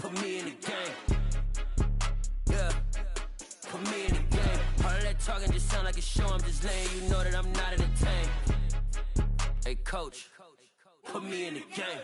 put me in the game. Yeah, put me in the game. All of that talking just sound like a show. I'm just letting you know that I'm not entertained. Hey, coach, put me in the game.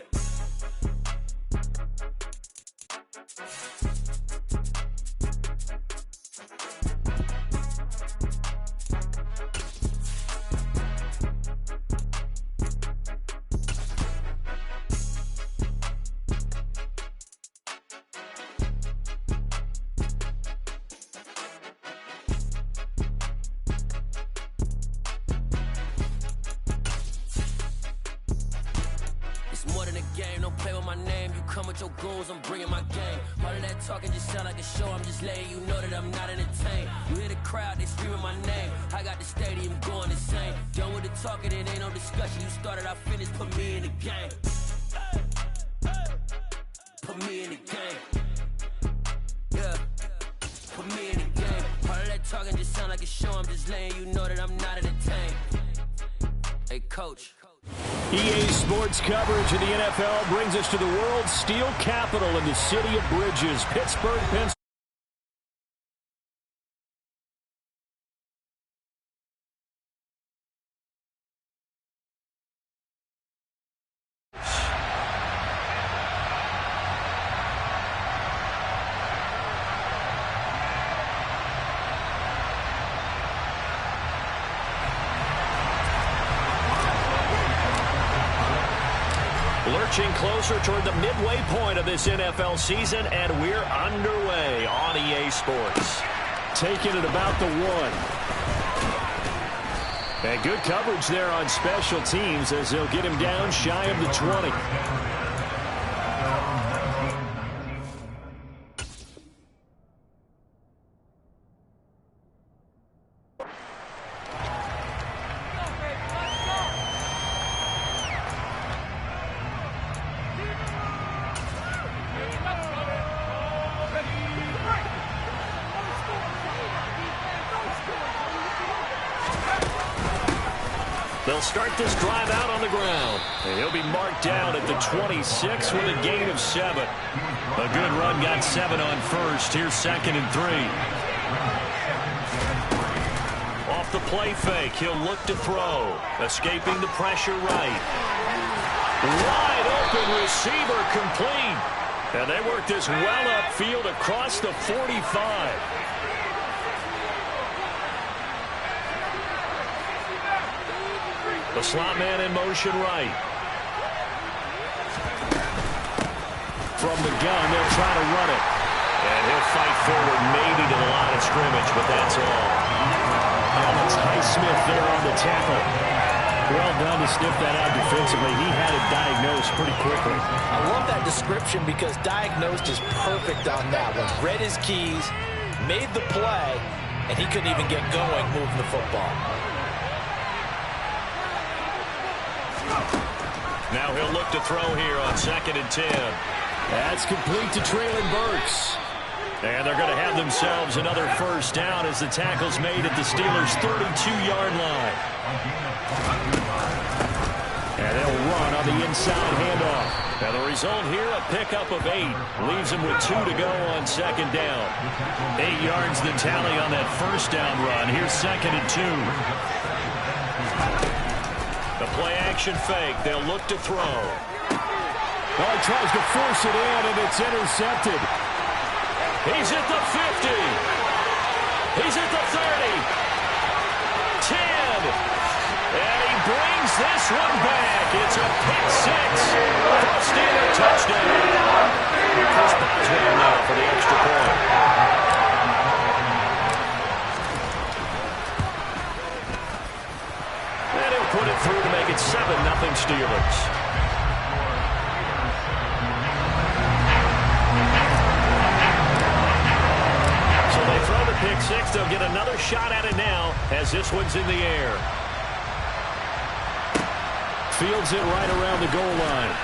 It's more than a game, don't play with my name. You come with your goons, I'm bringing my game. All of that talking just sound like a show. I'm just letting you know that I'm not entertained. You hear the crowd, they screaming my name. I got the stadium going insane. Done with the talking, it ain't no discussion. You started, I finished, put me in the game. Put me in the game. Yeah, put me in the game. All of that talking just sound like a show. I'm just letting you know that I'm not entertained. Hey, coach. EA Sports coverage of the NFL brings us to the world's steel capital in the city of Bridges, Pittsburgh, Pennsylvania. Lurching closer toward the midway point of this NFL season, and we're underway on EA Sports. Taking it about the 1. And good coverage there on special teams as they'll get him down shy of the 20. They'll start this drive out on the ground. And he'll be marked down at the 26 with a gain of 7. A good run got 7 on first. Here's 2nd and 3. Off the play fake, he'll look to throw. Escaping the pressure right. Wide open receiver complete. And they work this well upfield across the 45. The slot man in motion right. From the gun, they'll try to run it. And he'll fight forward maybe to the line of scrimmage, but that's all. Alex Highsmith there on the tackle. Well done to sniff that out defensively. He had it diagnosed pretty quickly. I love that description because diagnosed is perfect on that one. Read his keys, made the play, and he couldn't even get going moving the football. Now he'll look to throw here on 2nd and 10. That's complete to Traylon Burks. And they're going to have themselves another first down as the tackle's made at the Steelers' 32-yard line. And they'll run on the inside handoff. And the result here, a pickup of 8. Leaves them with 2 to go on 2nd down. 8 yards the tally on that first down run. Here's 2nd and 2. The play-action fake. They'll look to throw. Well, he tries to force it in, and it's intercepted. He's at the 50. He's at the 30. 10. And he brings this one back. It's a pick 6. First Steeler touchdown. Chris Boswell now for the extra point. And he'll put it through to make it 7-0 Steelers. Pick 6, they'll get another shot at it now as this one's in the air. Fields it right around the goal line.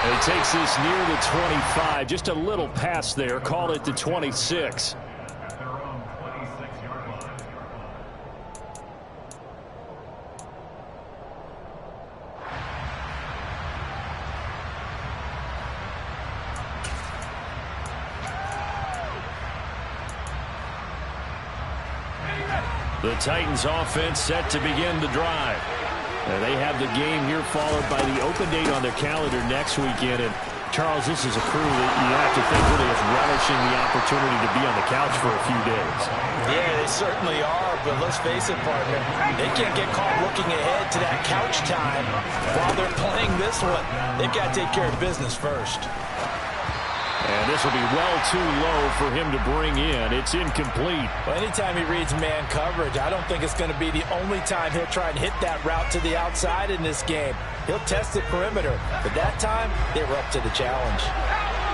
And he takes this near the 25, just a little past there, call it the 26. The Titans offense set to begin the drive. And they have the game here followed by the open date on their calendar next weekend. And Charles, this is a crew that you have to think really is relishing the opportunity to be on the couch for a few days. Yeah, they certainly are, but let's face it, partner, they can't get caught looking ahead to that couch time while they're playing this one. They've got to take care of business first. And this will be well too low for him to bring in. It's incomplete. Well, anytime he reads man coverage, I don't think it's going to be the only time he'll try and hit that route to the outside in this game. He'll test the perimeter, but that time they were up to the challenge.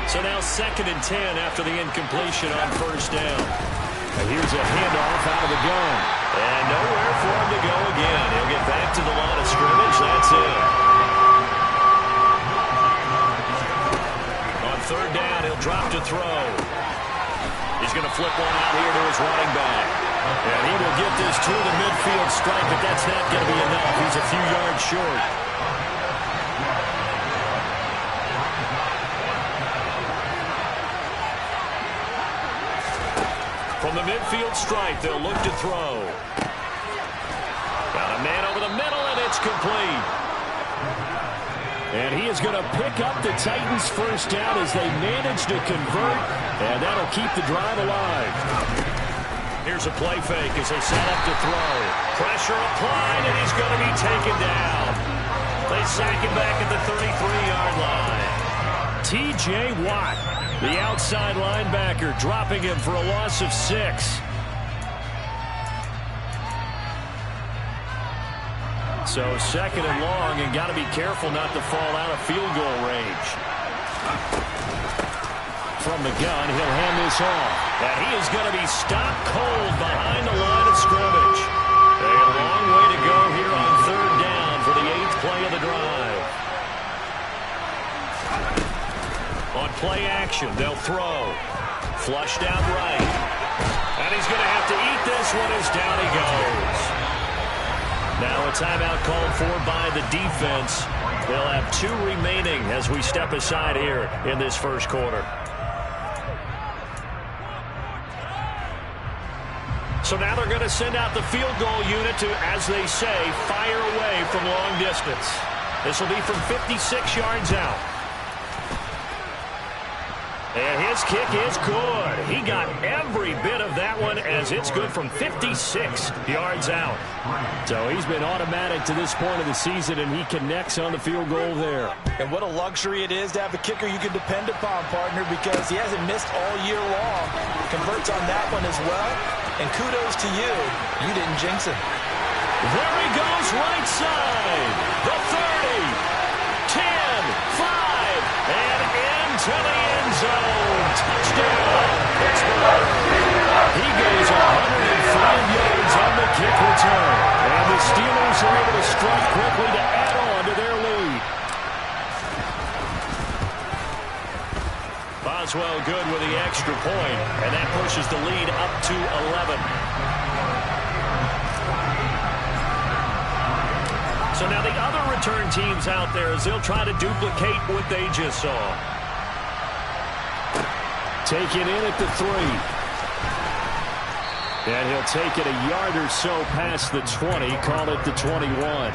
So now 2nd and 10 after the incompletion on first down. And here's a handoff out of the gun. And nowhere for him to go again. He'll get back to the line of scrimmage. That's it. On 3rd down, he'll drop to throw. He's going to flip one out here to his running back. And he will get this to the midfield stripe, but that's not going to be enough. He's a few yards short. From the midfield stripe, they'll look to throw. Got a man over the middle, and it's complete. And he is going to pick up the Titans' first down as they manage to convert, and that'll keep the drive alive. Here's a play fake as they set up to throw. Pressure applied, and he's going to be taken down. They sack him back at the 33-yard line. T.J. Watt, the outside linebacker, dropping him for a loss of 6. So 2nd and long, and got to be careful not to fall out of field goal range. From the gun, he'll hand this off. And he is going to be stopped cold behind the line of scrimmage. A long way to go here on 3rd down for the 8th play of the drive. On play action, they'll throw. Flushed out right. And he's going to have to eat this one as down he goes. Now a timeout called for by the defense. They'll have 2 remaining as we step aside here in this first quarter. So now they're going to send out the field goal unit to, as they say, fire away from long distance. This will be from 56 yards out. And his kick is good. He got every bit of that one as it's good from 56 yards out. So he's been automatic to this point of the season, and he connects on the field goal there. And what a luxury it is to have a kicker you can depend upon, partner, because he hasn't missed all year long. Converts on that one as well. And kudos to you. You didn't jinx him. There he goes, right side. The 30, 10, 5, and into the end zone. Touchdown, Pittsburgh. He goes 105 yards on the kick return. And the Steelers are able to strike quickly to add on to their lead. Boswell good with the extra point, and that pushes the lead up to 11. So now the other return teams out there as they'll try to duplicate what they just saw. Taken in at the 3. And he'll take it a yard or so past the 20, call it the 21.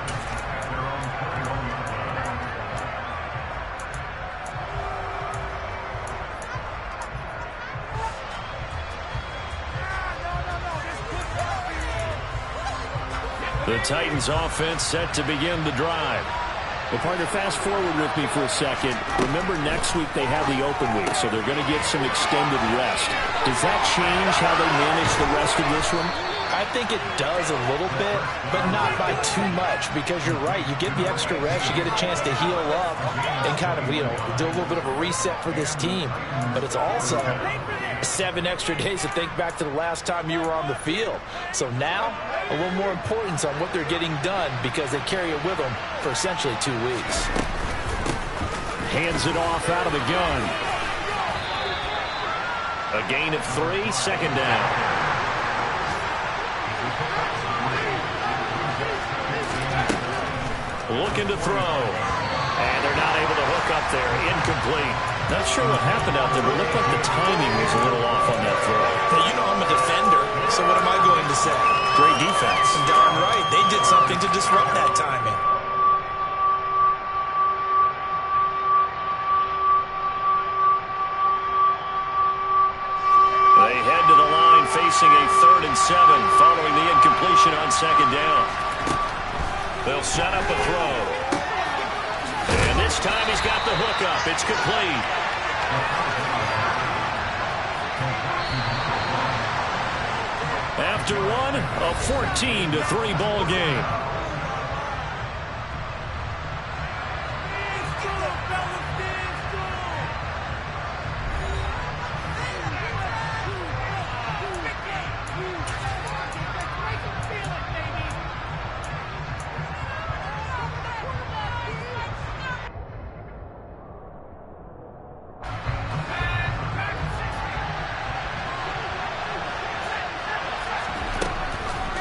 The Titans offense set to begin the drive. Well, partner, fast forward with me for a second. Remember, next week they have the open week, so they're going to get some extended rest. Does that change how they manage the rest of this one? I think it does a little bit, but not by too much, because you're right. You get the extra rest, you get a chance to heal up and kind of, do a little bit of a reset for this team. But it's also 7 extra days to think back to the last time you were on the field. So now, a little more importance on what they're getting done because they carry it with them for essentially 2 weeks. Hands it off out of the gun. A gain of 3, 2nd down. Looking to throw. And they're not able to hook up there. Incomplete. Not sure what happened out there, but it looked like the timing was a little off on that throw. Hey, you know I'm a defender, so what am I going to say? Great defense. Darn right. They did something to disrupt that timing. They head to the line facing a 3rd and 7 following the incompletion on 2nd down. They'll set up a throw. And this time he's got the hook up. It's complete. After one, a 14-3 ball game.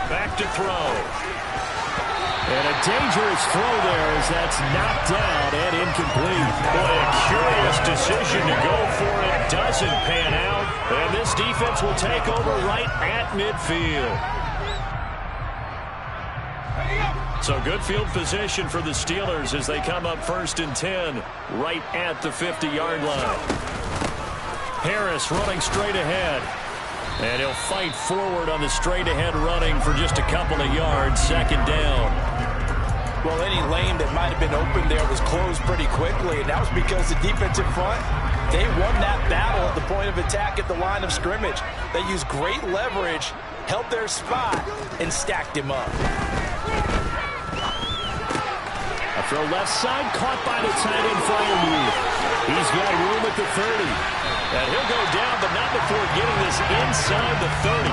Back to throw. And a dangerous throw there as that's knocked down and incomplete. Boy, a curious decision to go for it. Doesn't pan out. And this defense will take over right at midfield. So good field position for the Steelers as they come up 1st and 10 right at the 50-yard line. Harris running straight ahead. And he'll fight forward on the straight-ahead running for just a couple of yards. 2nd down. Well, any lane that might have been open there was closed pretty quickly, and that was because the defensive front, they won that battle at the point of attack at the line of scrimmage. They used great leverage, held their spot, and stacked him up. A throw left side, caught by the tight end Freiermuth. He's got room at the 30. And he'll go down, but not before getting this inside the 30.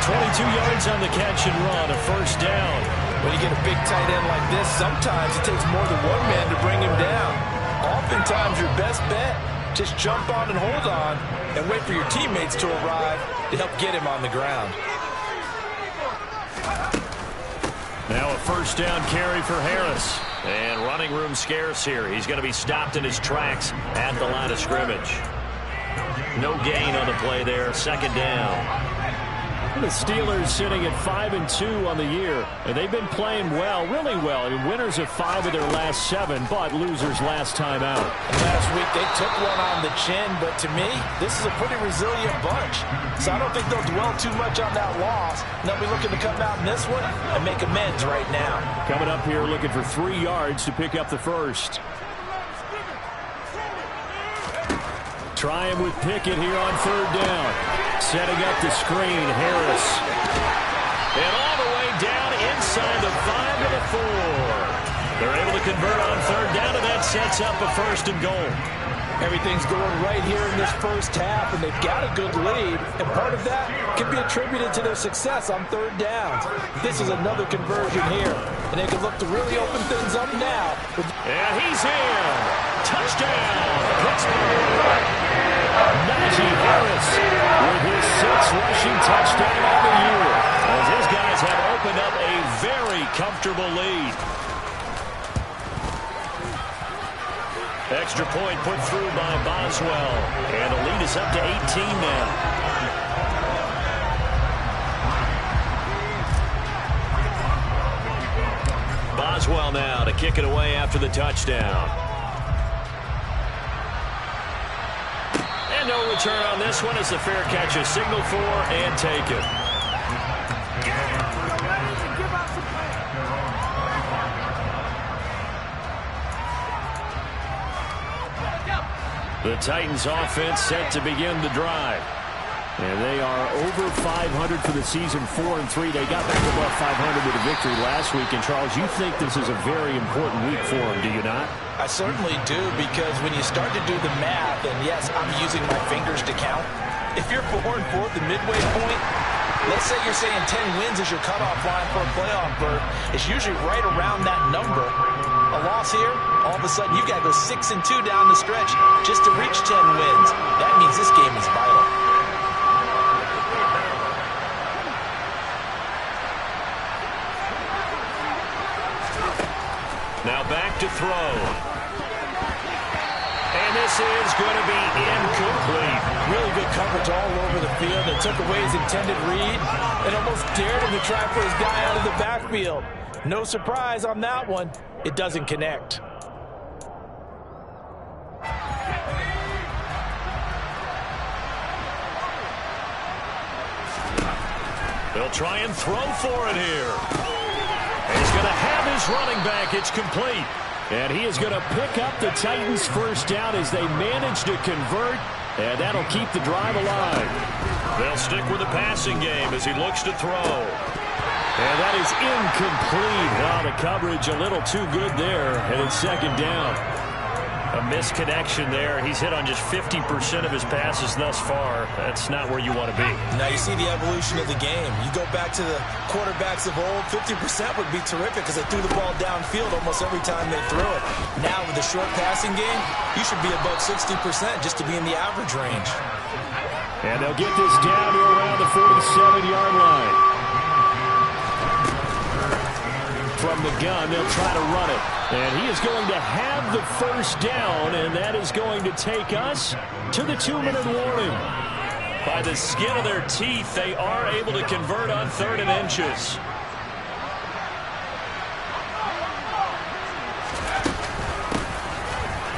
22 yards on the catch and run, a 1st down. When you get a big tight end like this, sometimes it takes more than one man to bring him down. Oftentimes, your best bet, just jump on and hold on and wait for your teammates to arrive to help get him on the ground. Now a 1st down carry for Harris. And running room scarce here. He's going to be stopped in his tracks at the line of scrimmage. No gain on the play there. 2nd down. The Steelers sitting at 5-2 on the year, and they've been playing well, really well. I mean, winners of 5 of their last 7, but losers last time out. And last week they took one on the chin, but to me, this is a pretty resilient bunch. So I don't think they'll dwell too much on that loss. And they'll be looking to come out in this one and make amends right now. Coming up here looking for 3 yards to pick up the 1st. Try him with Pickett here on 3rd down. Setting up the screen, Harris. And all the way down inside the 5 to the 4. They're able to convert on 3rd down, and that sets up a 1st and goal. Everything's going right here in this 1st half, and they've got a good lead. And part of that can be attributed to their success on 3rd downs. This is another conversion here, and they can look to really open things up now. And he's in. Touchdown, Pittsburgh. Najee Harris with his 6th rushing touchdown on the year, as his guys have opened up a very comfortable lead. Extra point put through by Boswell, and the lead is up to 18 now. Boswell now to kick it away after the touchdown. And no return on this one as the fair catch is signaled for and taken. The Titans offense set to begin the drive. And they are over 500 for the season, 4-3. They got back above 500 with a victory last week. And, Charles, you think this is a very important week for them, do you not? I certainly do, because when you start to do the math, and yes, I'm using my fingers to count. If you're 4-4 at the midway point, let's say you're saying 10 wins is your cutoff line for a playoff berth. It's usually right around that number. A loss here, all of a sudden you got to go 6-2 down the stretch just to reach 10 wins. That means this game is vital. Now back to throw. And this is going to be coverage all over the field. They took away his intended read and almost dared him to try for his guy out of the backfield. No surprise on that one. It doesn't connect. They'll try and throw for it here. And he's going to have his running back. It's complete. And he is going to pick up the Titans' first down as they manage to convert. And that'll keep the drive alive. They'll stick with the passing game as he looks to throw. And that is incomplete. Oh, the coverage a little too good there. And it's second down. A misconnection there. He's hit on just 50% of his passes thus far. That's not where you want to be. Now you see the evolution of the game. You go back to the quarterbacks of old, 50% would be terrific because they threw the ball downfield almost every time they threw it. Now with the short passing game, you should be above 60% just to be in the average range. And they'll get this down to around the 47-yard line. From the gun, they'll try to run it. And he is going to have the first down, and that is going to take us to the 2-minute warning. By the skin of their teeth, they are able to convert on 3rd and inches.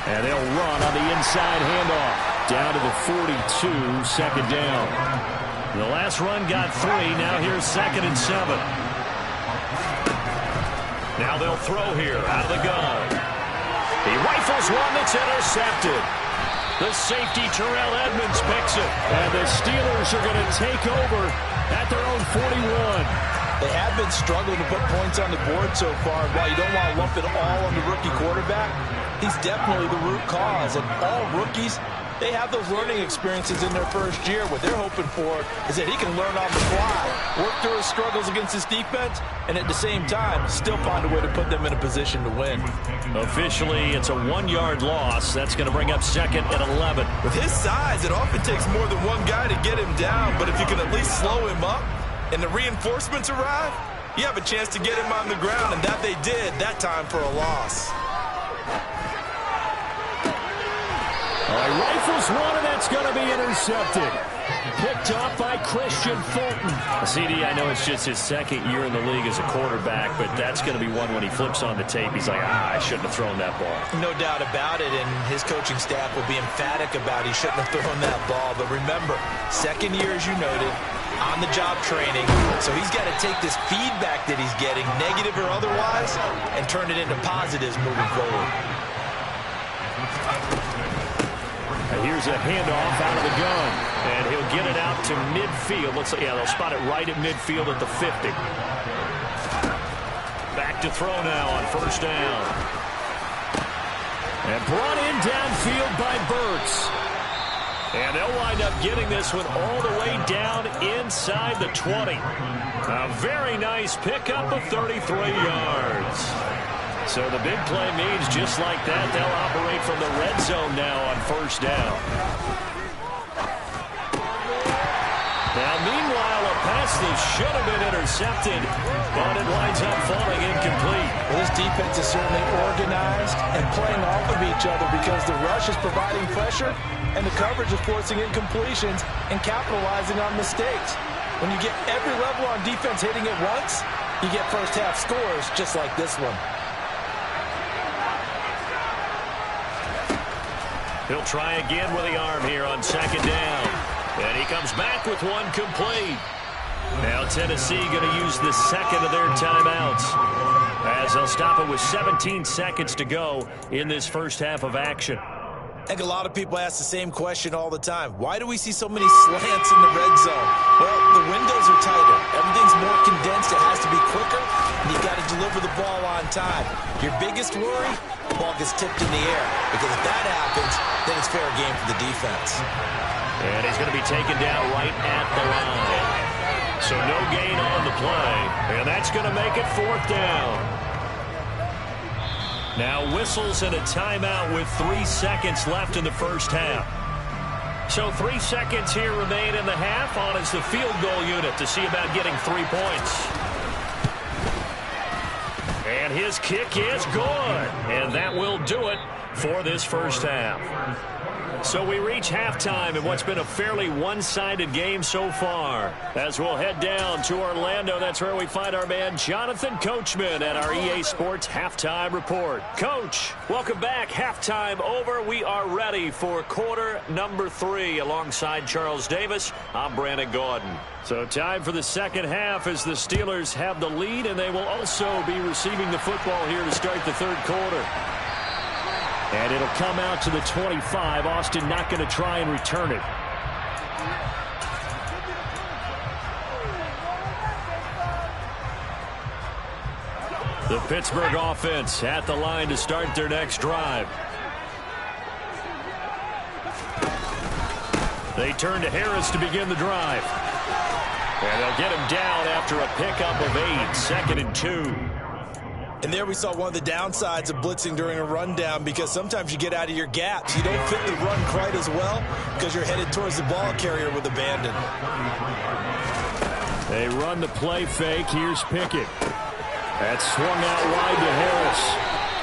And they'll run on the inside handoff. Down to the 42, second down. The last run got 3. Now here's 2nd and 7. Now they'll throw here out of the gun. He rifles one that's intercepted. The safety, Terrell Edmonds, picks it. And the Steelers are going to take over at their own 41. They have been struggling to put points on the board so far. While you don't want to lump it all on the rookie quarterback, he's definitely the root cause. And all rookies, they have those learning experiences in their first year. What they're hoping for is that he can learn on the fly, work through his struggles against his defense, and at the same time, still find a way to put them in a position to win. Officially, it's a 1-yard loss. That's going to bring up 2nd and 11. With his size, it often takes more than one guy to get him down, but if you can at least slow him up and the reinforcements arrive, you have a chance to get him on the ground, and that they did that time for a loss. He rifles one, and that's going to be intercepted. Picked off by Christian Fulton. CD, I know it's just his 2nd year in the league as a quarterback, but that's going to be one when he flips on the tape. He's like, I shouldn't have thrown that ball. No doubt about it, and his coaching staff will be emphatic about he shouldn't have thrown that ball. But remember, 2nd year, as you noted, on-the-job training. So he's got to take this feedback that he's getting, negative or otherwise, and turn it into positives moving forward. Here's a handoff out of the gun, and he'll get it out to midfield. Looks like, yeah, they'll spot it right at midfield at the 50. Back to throw now on 1st down. And brought in downfield by Burks. And they'll wind up getting this one all the way down inside the 20. A very nice pickup of 33 yards. So the big play means just like that, they'll operate from the red zone now on 1st down. Now, meanwhile, a pass that should have been intercepted, but it winds up falling incomplete. Well, this defense is certainly organized and playing off of each other because the rush is providing pressure and the coverage is forcing incompletions and capitalizing on mistakes. When you get every level on defense hitting it once, you get first-half scores just like this one. He'll try again with the arm here on 2nd down. And he comes back with one complete. Now Tennessee going to use the 2nd of their timeouts as they'll stop it with 17 seconds to go in this first half of action. I think a lot of people ask the same question all the time. Why do we see so many slants in the red zone? Well, the windows are tighter. Everything's more condensed. It has to be quicker, and you've got to deliver the ball on time. Your biggest worry, the ball gets tipped in the air, because if that happens, then it's fair game for the defense. And he's going to be taken down right at the line. So no gain on the play, and that's going to make it 4th down. Now whistles and a timeout with 3 seconds left in the first half. So 3 seconds here remain in the half on as the field goal unit to see about getting 3 points. And his kick is good. And that will do it for this first half. So we reach halftime in what's been a fairly one-sided game so far. As we'll head down to Orlando, that's where we find our man Jonathan Coachman at our EA Sports Halftime Report. Coach, welcome back. Halftime over. We are ready for quarter number 3. Alongside Charles Davis, I'm Brandon Gordon. So time for the second half as the Steelers have the lead, and they will also be receiving the football here to start the third quarter. And it'll come out to the 25. Austin not going to try and return it. The Pittsburgh offense at the line to start their next drive. They turn to Harris to begin the drive. And they'll get him down after a pickup of 8, 2nd and 2. And there we saw one of the downsides of blitzing during a rundown, because sometimes you get out of your gaps. You don't fit the run quite as well because you're headed towards the ball carrier with abandon. They run the play fake. Here's Pickett. That's swung out wide to Harris.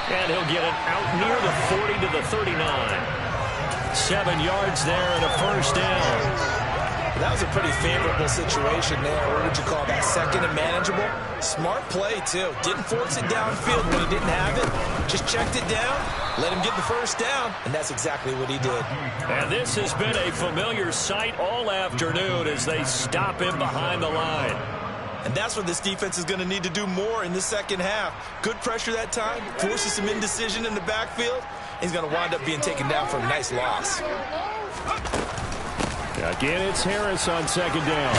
And he'll get it out near the 40 to the 39. 7 yards there and a first down. That was a pretty favorable situation there. What would you call that? Second and manageable? Smart play, too. Didn't force it downfield when he didn't have it. Just checked it down, let him get the first down, and that's exactly what he did. And this has been a familiar sight all afternoon as they stop him behind the line. And that's what this defense is going to need to do more in the second half. Good pressure that time, forces some indecision in the backfield. He's going to wind up being taken down for a nice loss. Again, it's Harris on second down.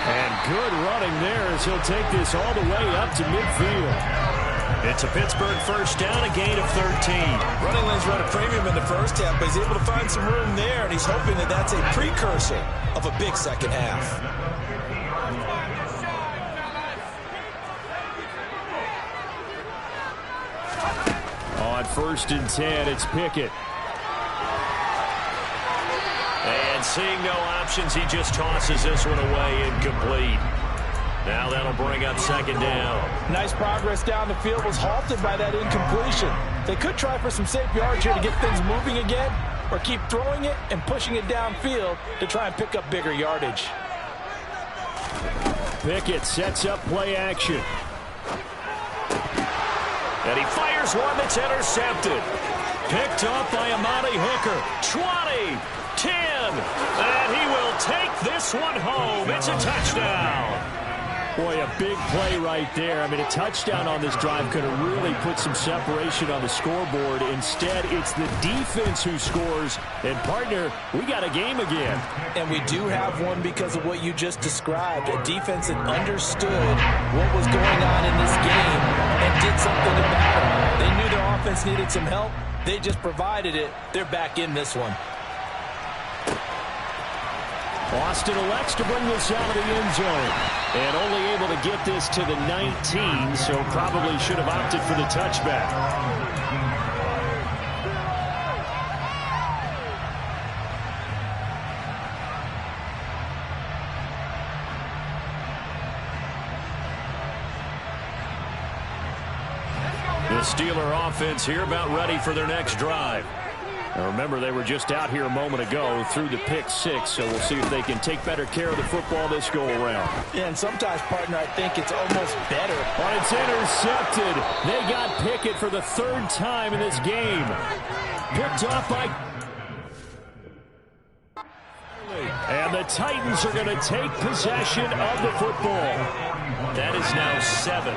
And good running there as he'll take this all the way up to midfield. It's a Pittsburgh first down, a gain of 13. Running lanes run a premium in the first half, but he's able to find some room there, and he's hoping that that's a precursor of a big second half. On 1st and 10, it's Pickett. And seeing no options, he just tosses this one away incomplete. Now that'll bring up second down. Nice progress down the field was halted by that incompletion. They could try for some safe yards here to get things moving again, or keep throwing it and pushing it downfield to try and pick up bigger yardage. Pickett sets up play action. And he fires one that's intercepted. Picked off by Amani Hooker. 20, 10, and he will take this one home. It's a touchdown. Boy, a big play right there. I mean, a touchdown on this drive could have really put some separation on the scoreboard. Instead, it's the defense who scores. And, partner, we got a game again. And we do have one because of what you just described. A defense that understood what was going on in this game and did something about it. They knew their offense needed some help. They just provided it. They're back in this one. Austin elects to bring this out of the end zone. And only able to get this to the 19, so probably should have opted for the touchback. The Steeler offense here about ready for their next drive. Now remember, they were just out here a moment ago through the pick 6, so we'll see if they can take better care of the football this go-around. Yeah, and sometimes, partner, I think it's almost better. But it's intercepted. They got Pickett for the 3rd time in this game. Picked off by... And the Titans are going to take possession of the football. That is now 7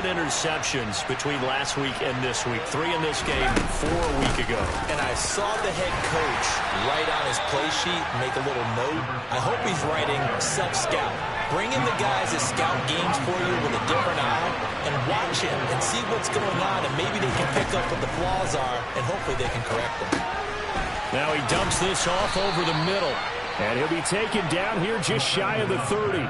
interceptions between last week and this week. 3 in this game, 4 a week ago. And I saw the head coach write on his play sheet, make a little note. I hope he's writing self-scout. Bring in the guys that scout games for you with a different eye and watch him and see what's going on, and maybe they can pick up what the flaws are, and hopefully they can correct them. Now he dumps this off over the middle, and he'll be taken down here just shy of the 30.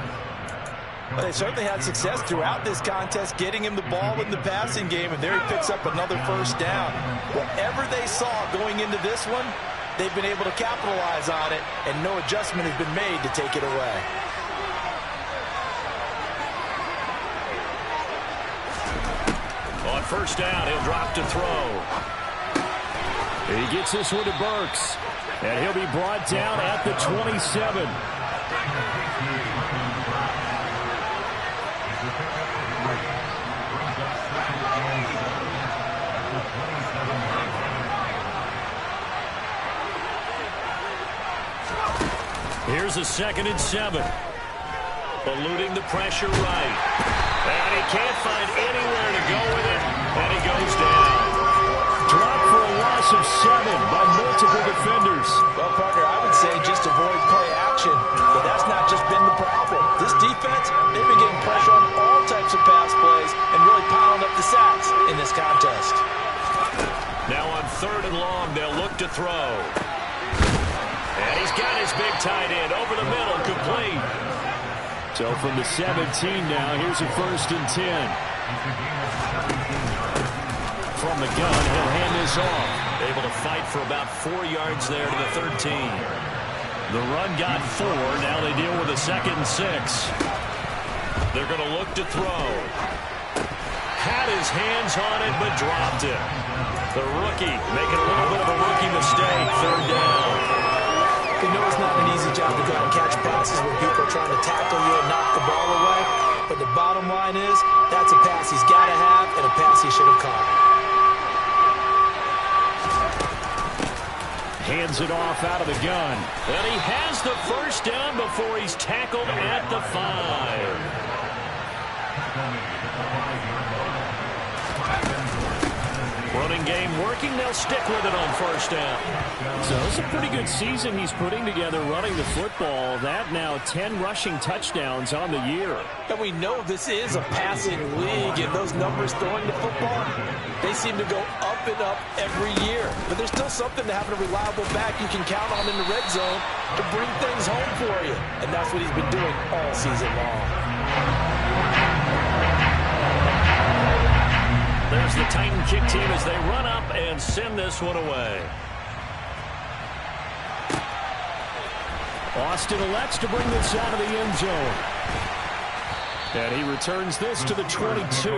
Well, they certainly had success throughout this contest, getting him the ball in the passing game, and there he picks up another first down. Whatever they saw going into this one, they've been able to capitalize on it, and no adjustment has been made to take it away. On first down, he'll drop to throw. He gets this one to Burks. And he'll be brought down at the 27. Here's a 2nd and 7. Eluding the pressure right. And he can't find anywhere to go with it. And he goes down. Dropped for a loss of 7 by multiple defenders. Well, partner, I would say just avoid play action. But that's not just been the problem. This defense, they've been getting pressure on all types of pass plays and really piling up the sacks in this contest. Now on 3rd and long, they'll look to throw. And he's got his big tight end over the middle, complete. So from the 17 now, here's a 1st and 10. From the gun, he'll hand this off. Able to fight for about 4 yards there to the 13. The run got 4. Now they deal with a 2nd and 6. They're going to look to throw. Had his hands on it, but dropped it. The rookie making a little bit of a rookie mistake. 3rd down. You know it's not an easy job to go out and catch passes when people are trying to tackle you and knock the ball away. But the bottom line is, that's a pass he's got to have and a pass he should have caught. Hands it off out of the gun. And he has the 1st down before he's tackled at the 5. Running game working. They'll stick with it on 1st down. So it's a pretty good season he's putting together running the football. That now 10 rushing touchdowns on the year. And we know this is a passing league, and those numbers throwing the football, they seem to go up and up every year. But there's still something to having a reliable back you can count on in the red zone to bring things home for you. And that's what he's been doing all season long. There's the Titan kick team as they run up and send this one away. Austin elects to bring this out of the end zone. And he returns this to the 22.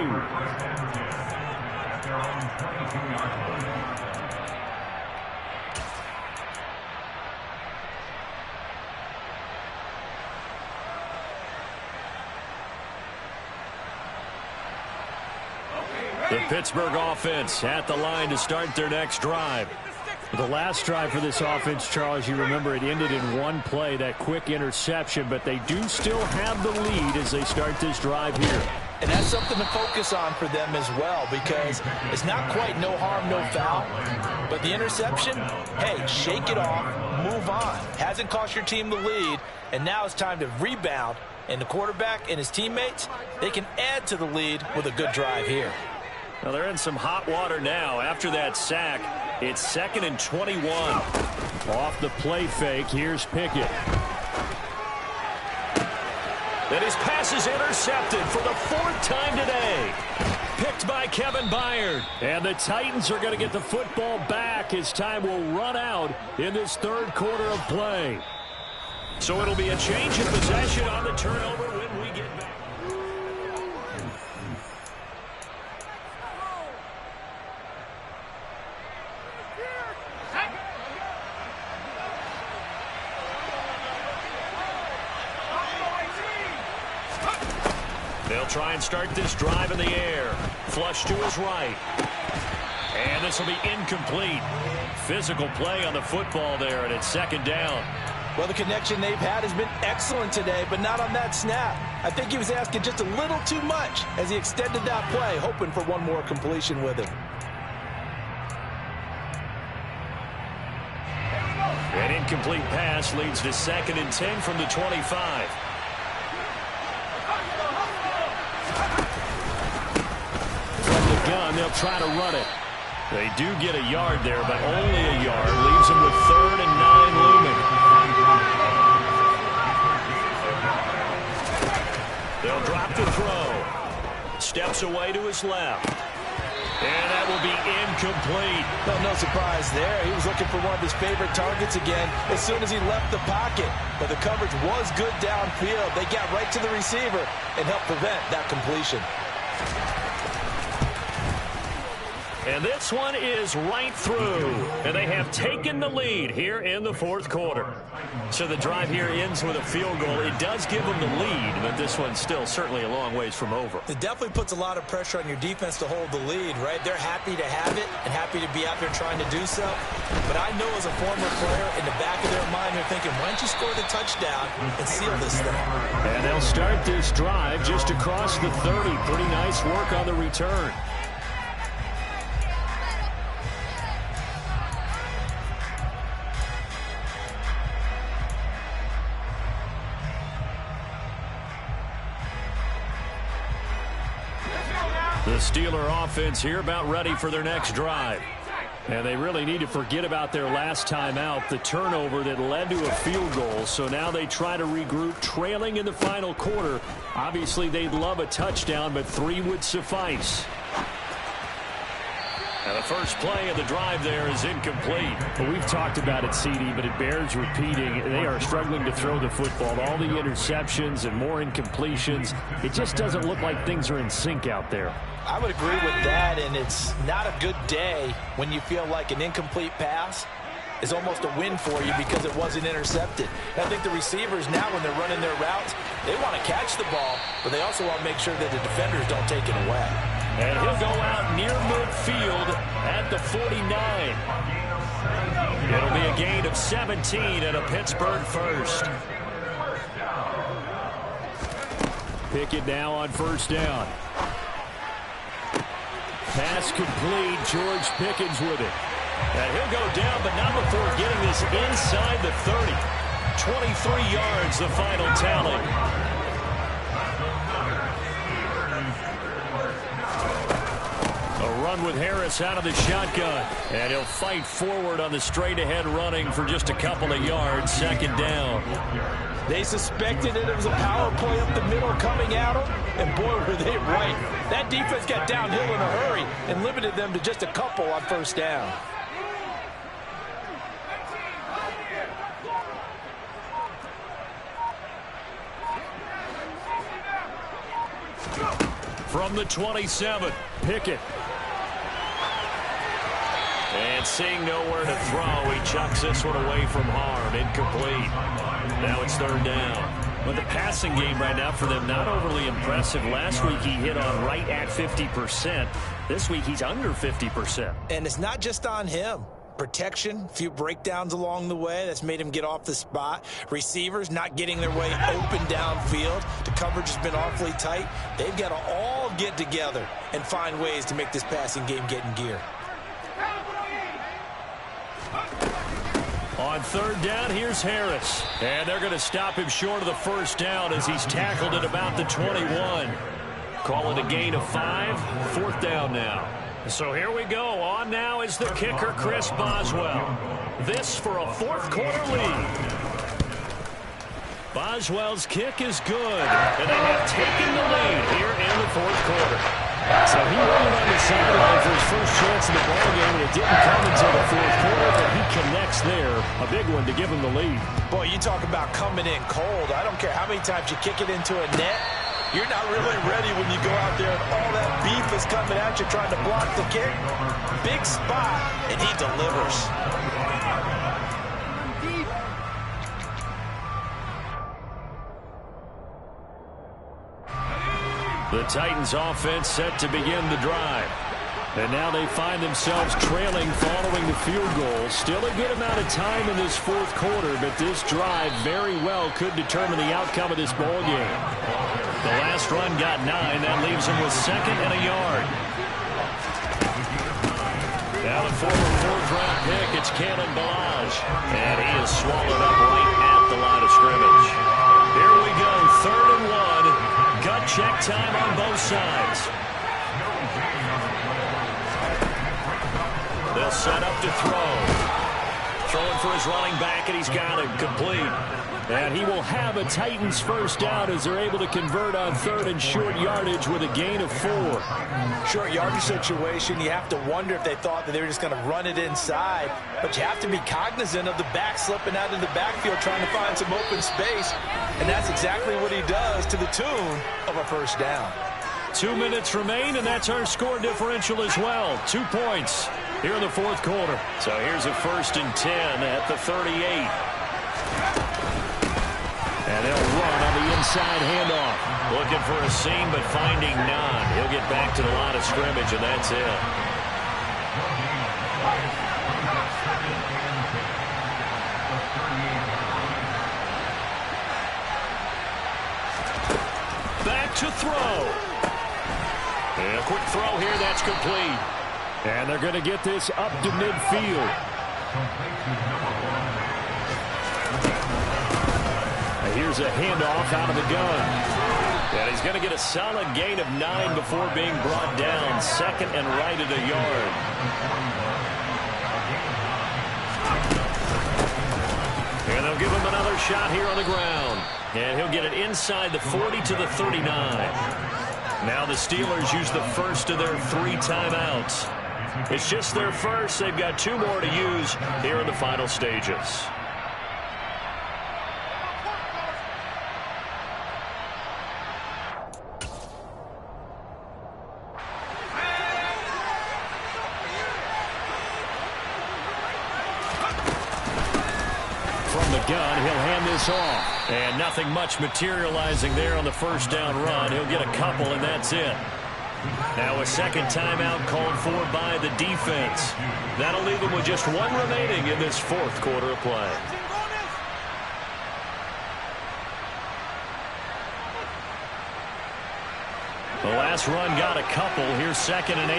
The Pittsburgh offense at the line to start their next drive. The last drive for this offense, Charles, you remember it ended in one play, that quick interception, but they do still have the lead as they start this drive here. And that's something to focus on for them as well, because it's not quite no harm, no foul. But the interception, hey, shake it off, move on. Hasn't cost your team the lead, and now it's time to rebound. And the quarterback and his teammates, they can add to the lead with a good drive here. Well, they're in some hot water now. After that sack, it's 2nd and 21. Off the play fake, here's Pickett. And his pass is intercepted for the 4th time today. Picked by Kevin Byard. And the Titans are going to get the football back as time will run out in this 3rd quarter of play. So it'll be a change in possession on the turnover when we get back. They'll try and start this drive in the air. Flush to his right. And this will be incomplete. Physical play on the football there, and it's 2nd down. Well, the connection they've had has been excellent today, but not on that snap. I think he was asking just a little too much as he extended that play, hoping for one more completion with him. An incomplete pass leads to 2nd and 10 from the 25. Gun, they'll try to run it. They do get a yard there, but only a yard. Leaves them with 3rd and 9 looming. They'll drop the throw. Steps away to his left. And that will be incomplete. Well, no surprise there. He was looking for one of his favorite targets again as soon as he left the pocket. But the coverage was good downfield. They got right to the receiver and helped prevent that completion. And this one is right through. And they have taken the lead here in the fourth quarter. So the drive here ends with a field goal. It does give them the lead, but this one's still certainly a long ways from over. It definitely puts a lot of pressure on your defense to hold the lead, right? They're happy to have it and happy to be out there trying to do so. But I know as a former player, in the back of their mind, they're thinking, why don't you score the touchdown and seal this thing? And they'll start this drive just across the 30. Pretty nice work on the return. The Steeler offense here about ready for their next drive. And they really need to forget about their last time out, the turnover that led to a field goal. So now they try to regroup, trailing in the final quarter. Obviously, they'd love a touchdown, but 3 would suffice. And the first play of the drive there is incomplete. Well, we've talked about it, CD, but it bears repeating. They are struggling to throw the football. All the interceptions and more incompletions. It just doesn't look like things are in sync out there. I would agree with that, and it's not a good day when you feel like an incomplete pass is almost a win for you because it wasn't intercepted. And I think the receivers now, when they're running their routes, they want to catch the ball, but they also want to make sure that the defenders don't take it away. And he'll go out near midfield at the 49. It'll be a gain of 17 and a Pittsburgh first. Pickett now on first down. Pass complete. George Pickens with it. And he'll go down, but not before getting this inside the 30. 23 yards, the final tally. A run with Harris out of the shotgun. And he'll fight forward on the straight-ahead running for just a couple of yards. Second down. They suspected that it was a power play up the middle coming at them, and boy, were they right. That defense got downhill in a hurry and limited them to just a couple on first down. From the 27, Pickett. And seeing nowhere to throw, he chucks this one away from harm. Incomplete. Now it's third down. But the passing game right now for them, not overly impressive. Last week he hit on right at 50%. This week he's under 50%. And it's not just on him. Protection, a few breakdowns along the way. That's made him get off the spot. Receivers not getting their way open downfield. The coverage has been awfully tight. They've got to all get together and find ways to make this passing game get in gear. On third down, here's Harris. And they're going to stop him short of the first down as he's tackled at about the 21. Call it a gain of 5. Fourth down now. So here we go. On now is the kicker, Chris Boswell. This for a fourth quarter lead. Boswell's kick is good. And they have taken the lead here in the fourth quarter. So he waited on the sideline for his first chance in the ballgame, and it didn't come until the fourth quarter, but he connects there. A big one to give him the lead. Boy, you talk about coming in cold. I don't care how many times you kick it into a net. You're not really ready when you go out there and all that beef is coming at you trying to block the kick. Big spot, and he delivers. The Titans offense set to begin the drive. And now they find themselves trailing following the field goal. Still a good amount of time in this fourth quarter, but this drive very well could determine the outcome of this ball game. The last run got 9. That leaves him with second and a yard. Now the former fourth-round pick, it's Kalen Ballage. And he is swallowed up right at the line of scrimmage. Here we go, 3rd and 1. Gut check time on both sides. They'll set up to throw. Throwing for his running back, and he's got it complete. And he will have a Titans first down as they're able to convert on 3rd and short yardage with a gain of 4. Short yardage situation, you have to wonder if they thought that they were just going to run it inside. But you have to be cognizant of the back slipping out of the backfield trying to find some open space. And that's exactly what he does to the tune of a first down. 2 minutes remain, and that's our score differential as well. 2 points here in the fourth quarter. So here's a 1st and 10 at the 38. And they'll run on the inside handoff. Looking for a seam, but finding none. He'll get back to the line of scrimmage, and that's it. Back to throw. And a quick throw here, that's complete. And they're going to get this up to midfield. Here's a handoff out of the gun. And he's going to get a solid gain of 9 before being brought down. 2nd and right at a yard. And they'll give him another shot here on the ground. And he'll get it inside the 40 to the 39. Now the Steelers use the first of their 3 timeouts. It's just their first. They've got 2 more to use here in the final stages. Gun, he'll hand this off. And nothing much materializing there on the first down run. He'll get a couple, and that's it. Now a 2nd timeout called for by the defense. That'll leave them with just 1 remaining in this 4th quarter of play. The last run got a couple. Here's 2nd and 8.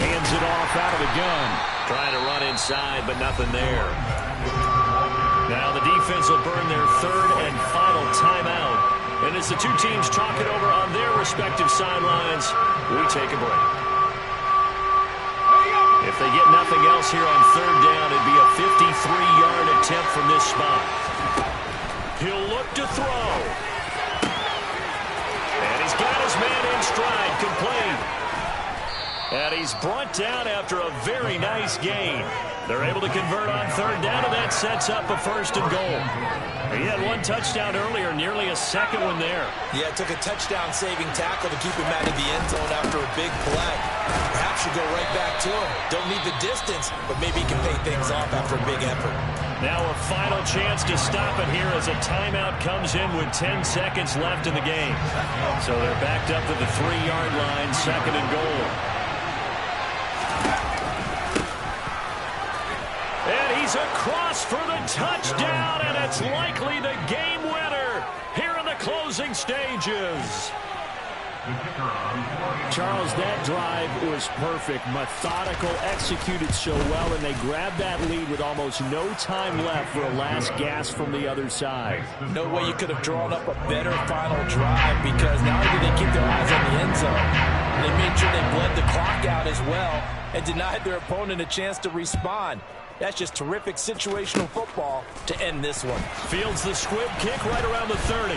Hands it off out of the gun. Trying to run inside, but nothing there. Now the defense will burn their 3rd and final timeout. And as the 2 teams talk it over on their respective sidelines, we take a break. If they get nothing else here on 3rd down, it'd be a 53-yard attempt from this spot. He'll look to throw. And he's got his man in stride, complete. And he's brought down after a very nice gain. They're able to convert on 3rd down, and that sets up a 1st and goal. He had 1 touchdown earlier, nearly a 2nd one there. Yeah, it took a touchdown-saving tackle to keep him out of the end zone after a big play. Perhaps you go right back to him. Don't need the distance, but maybe he can pay things off after a big effort. Now a final chance to stop it here as a timeout comes in with 10 seconds left in the game. So they're backed up to the 3-yard line, 2nd and goal. And he's across for the touchdown, and it's likely the game winner here in the closing stages. Charles, that drive was perfect, methodical, executed so well, and they grabbed that lead with almost no time left for a last gasp from the other side. No way you could have drawn up a better final drive, because not only did they keep their eyes on the end zone, they made sure they bled the clock out as well and denied their opponent a chance to respond. That's just terrific situational football to end this one. Fields the squib kick right around the 30.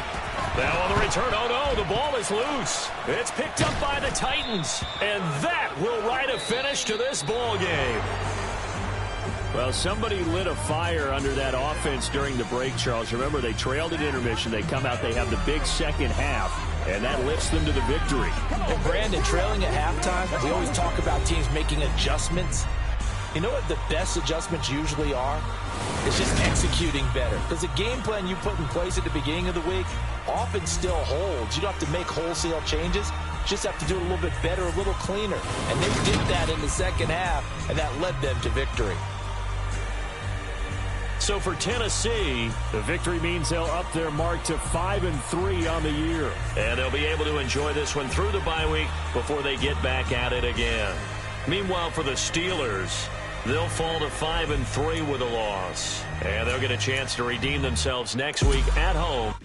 Now on the return, oh no, the ball is loose. It's picked up by the Titans, and that will write a finish to this ball game. Well, somebody lit a fire under that offense during the break, Charles. Remember, they trailed at intermission. They come out, they have the big second half, and that lifts them to the victory. And Brandon, trailing at halftime, we always talk about teams making adjustments. You know what the best adjustments usually are? It's just executing better. Because the game plan you put in place at the beginning of the week often still holds. You don't have to make wholesale changes. You just have to do it a little bit better, a little cleaner. And they did that in the second half, and that led them to victory. So for Tennessee, the victory means they'll up their mark to 5-3 on the year. And they'll be able to enjoy this one through the bye week before they get back at it again. Meanwhile, for the Steelers, they'll fall to 5-3 with a loss. And they'll get a chance to redeem themselves next week at home.